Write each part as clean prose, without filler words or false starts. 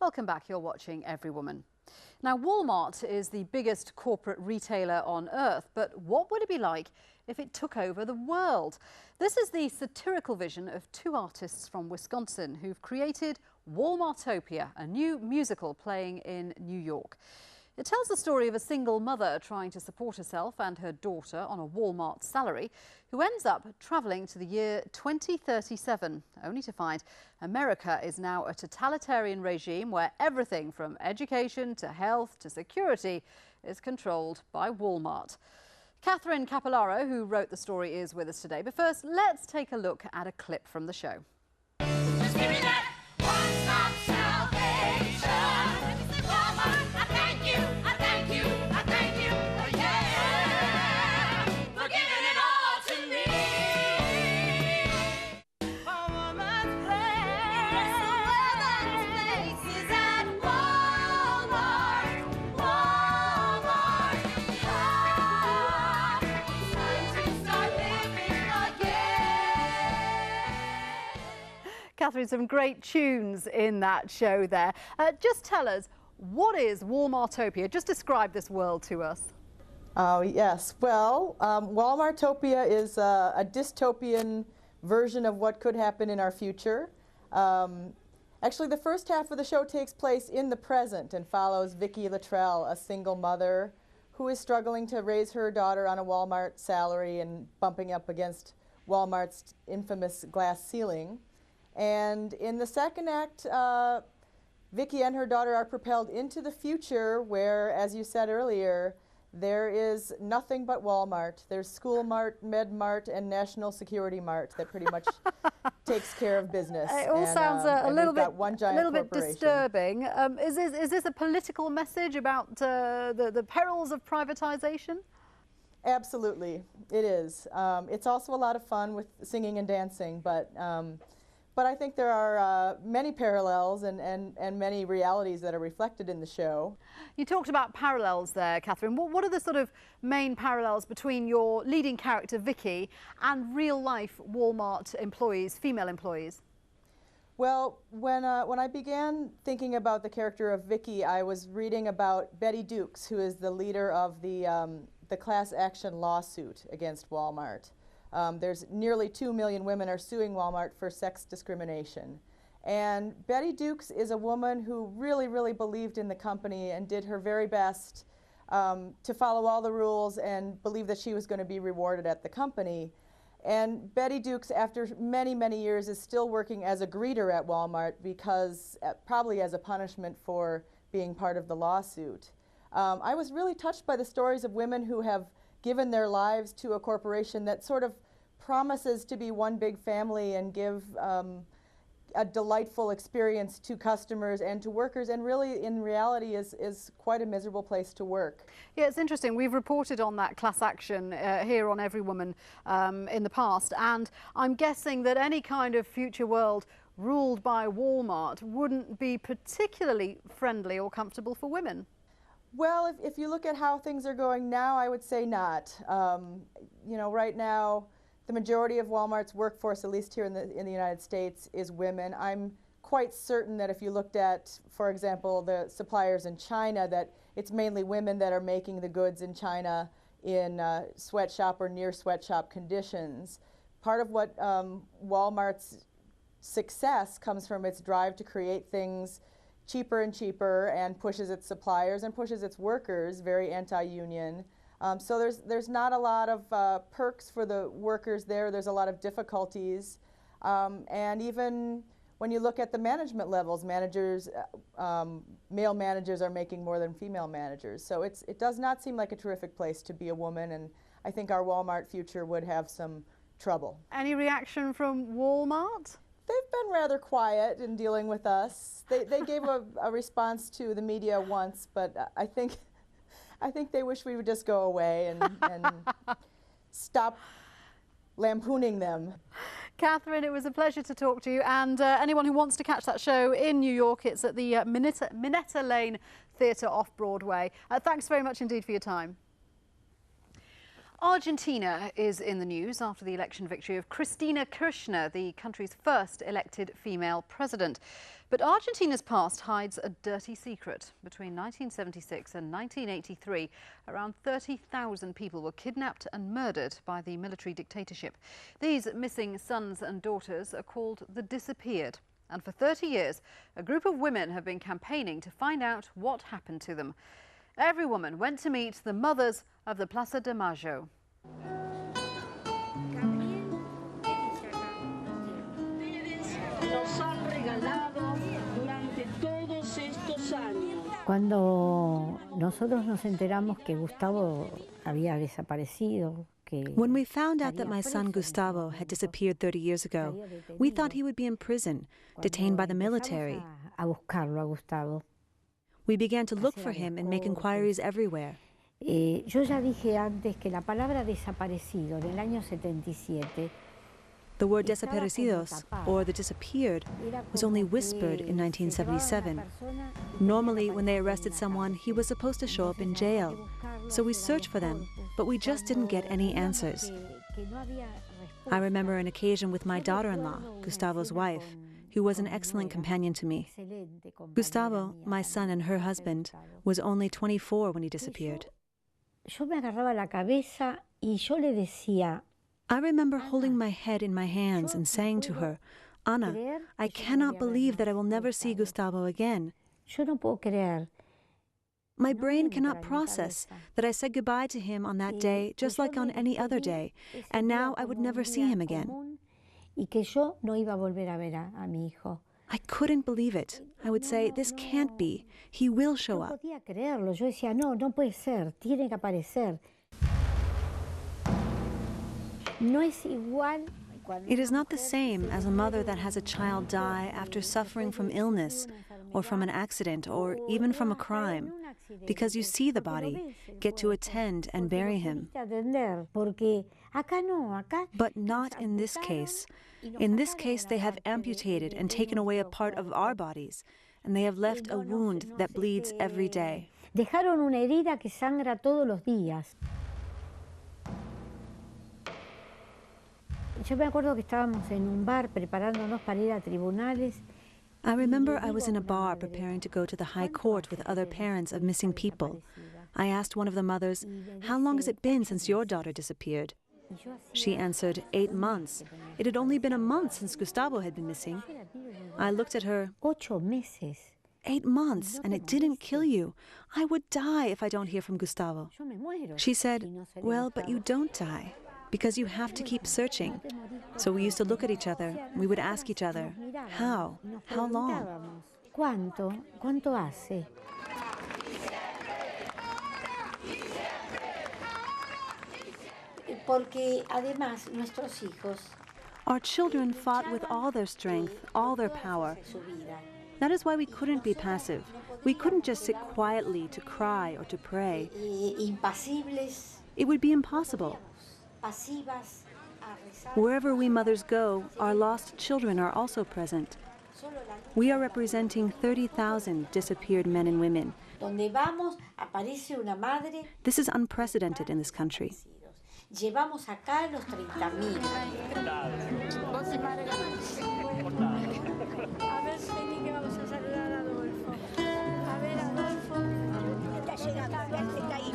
Welcome back, you're watching Every Woman. Now, Walmart is the biggest corporate retailer on earth, but what would it be like if it took over the world? This is the satirical vision of two artists from Wisconsin who've created Walmartopia, a new musical playing in New York. It tells the story of a single mother trying to support herself and her daughter on a Walmart salary, who ends up travelling to the year 2037, only to find America is now a totalitarian regime where everything from education to health to security is controlled by Walmart. Catherine Capellaro, who wrote the story, is with us today. But first, let's take a look at a clip from the show. Just give me that one-stop salvation. Walmart, I thank you, I thank you, I thank you, oh yeah, for giving it all to me. A woman's place is at Walmart, Walmart. Time to start living again. Catherine, some great tunes in that show there. Just tell us, what is Walmartopia? Just describe this world to us. Oh, yes. Well, Walmartopia is a dystopian version of what could happen in our future. Actually, the first half of the show takes place in the present and follows Vicky Luttrell, a single mother who is struggling to raise her daughter on a Walmart salary and bumping up against Walmart's infamous glass ceiling. And in the second act, Vicky and her daughter are propelled into the future where, as you said earlier, there is nothing but Walmart. There's School Mart, Med Mart, and National Security Mart that pretty much takes care of business. It all sounds a little bit disturbing. Is this a political message about the perils of privatization? Absolutely, it is. It's also a lot of fun with singing and dancing, but I think there are many parallels and many realities that are reflected in the show. You talked about parallels there, Catherine. What are the sort of main parallels between your leading character, Vicky, and real-life Walmart employees, female employees? Well, when I began thinking about the character of Vicky, I was reading about Betty Dukes, who is the leader of the class action lawsuit against Walmart. There's nearly 2 million women are suing Walmart for sex discrimination. And Betty Dukes is a woman who really, really believed in the company and did her very best to follow all the rules and believe that she was going to be rewarded at the company. And Betty Dukes, after many, many years, is still working as a greeter at Walmart because probably as a punishment for being part of the lawsuit. I was really touched by the stories of women who have given their lives to a corporation that sort of promises to be one big family and give a delightful experience to customers and to workers, and really in reality is quite a miserable place to work. Yeah, it's interesting. We've reported on that class action here on Every Woman in the past, and I'm guessing that any kind of future world ruled by Walmart wouldn't be particularly friendly or comfortable for women. Well, if you look at how things are going now, I would say not. You know, right now, the majority of Walmart's workforce, at least here in the United States, is women. I'm quite certain that if you looked at, for example, the suppliers in China, that it's mainly women that are making the goods in China in sweatshop or near sweatshop conditions. Part of what Walmart's success comes from its drive to create things cheaper and cheaper, and pushes its suppliers and pushes its workers, very anti-union. So there's not a lot of perks for the workers there. There's a lot of difficulties. And even when you look at the management levels, managers, male managers are making more than female managers. So it does not seem like a terrific place to be a woman, and I think our Walmart future would have some trouble. Any reaction from Walmart? They've been rather quiet in dealing with us. They gave a response to the media once, but I think they wish we would just go away and stop lampooning them. Catherine, it was a pleasure to talk to you, and anyone who wants to catch that show in New York, it's at the Minetta Lane Theatre off-Broadway. Thanks very much indeed for your time. Argentina is in the news after the election victory of Cristina Kirchner, the country's first elected female president. But Argentina's past hides a dirty secret. Between 1976 and 1983, around 30,000 people were kidnapped and murdered by the military dictatorship. These missing sons and daughters are called the disappeared. And for 30 years, a group of women have been campaigning to find out what happened to them. Every woman went to meet the mothers of the Plaza de Mayo. Cuando nosotros nos enteramos que Gustavo había desaparecido, when we found out that my son Gustavo had disappeared 30 years ago, we thought he would be in prison, detained by the military. a buscarlo a Gustavo. We began to look for him and make inquiries everywhere. Yo ya dije antes que la palabra desaparecido del año 77 The word desaparecidos, or the disappeared, was only whispered in 1977. Normally, when they arrested someone, he was supposed to show up in jail. So we searched for them, but we just didn't get any answers. I remember an occasion with my daughter-in-law, Gustavo's wife, who was an excellent companion to me. Gustavo, my son and her husband, was only 24 when he disappeared. Yo me agarraba la cabeza y yo le decía, I remember holding my head in my hands and saying to her, Ana, I cannot believe that I will never see Gustavo again. yo no puedo creer. My brain cannot process that I said goodbye to him on that day, just like on any other day, and now I would never see him again. Y que yo no iba a volver a ver a mi hijo. I couldn't believe it. I would say, this can't be. He will show No up. podía creerlo. Yo decía, no, no puede ser. Tiene que aparecer. No es igual. It is not the same as a mother that has a child die after suffering from illness, or from an accident, or even from a crime, because you see the body, get to attend and bury him. But not in this case. In this case, they have amputated and taken away a part of our bodies, and they have left a wound that bleeds every day. Dejaron una herida que sangra todos los días. Yo me acuerdo que estábamos en un bar preparándonos para ir a tribunales. I remember I was in a bar preparing to go to the high court with other parents of missing people. I asked one of the mothers, how long has it been since your daughter disappeared? She answered, 8 months. It had only been a month since Gustavo had been missing. I looked at her, 8 meses. 8 months, and it didn't kill you. I would die if I don't hear from Gustavo. Yo me muero. She said, well, but you don't die, because you have to keep searching. So we used to look at each other. We would ask each other, how? How long? ¿Cuánto? ¿Cuánto hace? Porque además nuestros hijos Our children fought with all their strength, all their power. su vida. That is why we couldn't be passive. We couldn't just sit quietly to cry or to pray. Impasibles, It would be impossible. pasivas, a rezar. Wherever we mothers go, our lost children are also present. Solo la luz. We are representing 30,000 disappeared men and women. Donde vamos aparece una madre. This is unprecedented in this country. Llevamos acá los 30.000. A ver, vení que vamos a saludar a Adolfo. A ver, Adolfo. Está llegando, está ahí.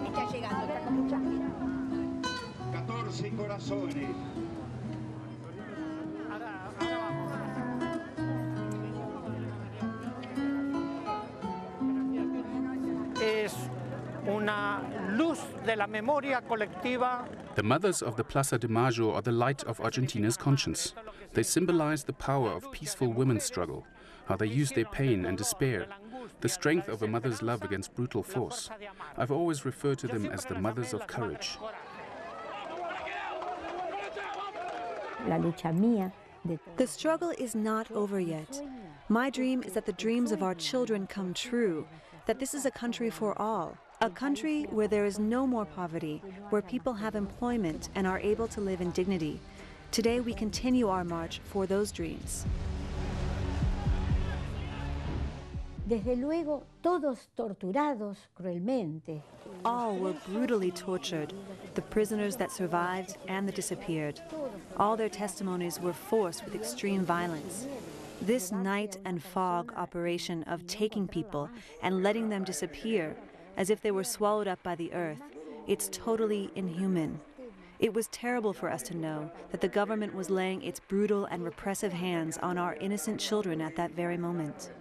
Está llegando, está con mucha gente. 14 corazones. Es una luz de la memoria colectiva. The mothers of the Plaza de Mayo are the light of Argentina's conscience. They symbolize the power of peaceful women's struggle, how they use their pain and despair, the strength of a mother's love against brutal force. I've always referred to them as the mothers of courage. La lucha mía. The struggle is not over yet. My dream is that the dreams of our children come true, that this is a country for all, a country where there is no more poverty, where people have employment and are able to live in dignity. Today we continue our march for those dreams. Desde luego, todos torturados cruelmente. All were brutally tortured, the prisoners that survived and the disappeared. All their testimonies were forced with extreme violence. This night and fog operation of taking people and letting them disappear as if they were swallowed up by the earth, it's totally inhuman. It was terrible for us to know that the government was laying its brutal and repressive hands on our innocent children at that very moment.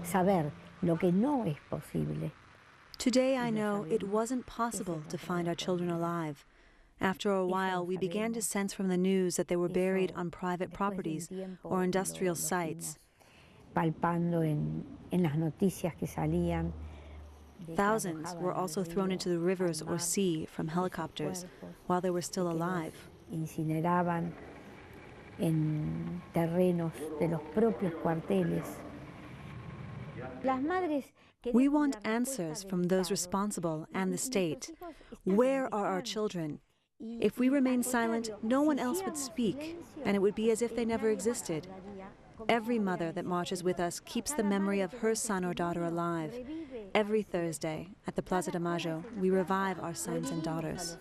Saber lo que no es posible. Today I know it wasn't possible to find our children alive. After a while, we began to sense from the news that they were buried on private properties or industrial sites. Palpando en las noticias que salían. Thousands were also thrown into the rivers or sea from helicopters while they were still alive. Incineraban en terrenos de los propios cuarteles. We want answers from those responsible and the state. Where are our children? If we remain silent, no one else would speak, and it would be as if they never existed. Every mother that marches with us keeps the memory of her son or daughter alive. Every Thursday at the Plaza de Mayo, we revive our sons and daughters.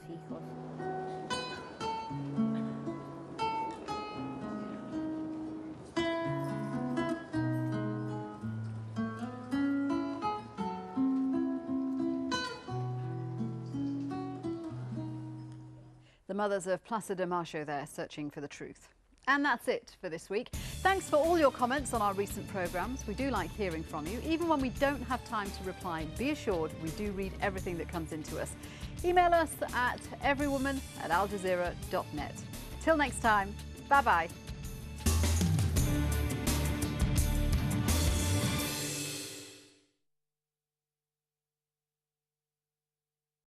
The mothers of Plaza de Mayo there searching for the truth. And that's it for this week. Thanks for all your comments on our recent programmes. We do like hearing from you. Even when we don't have time to reply, be assured we do read everything that comes into us. Email us at everywoman@aljazeera.net. Till next time, bye-bye.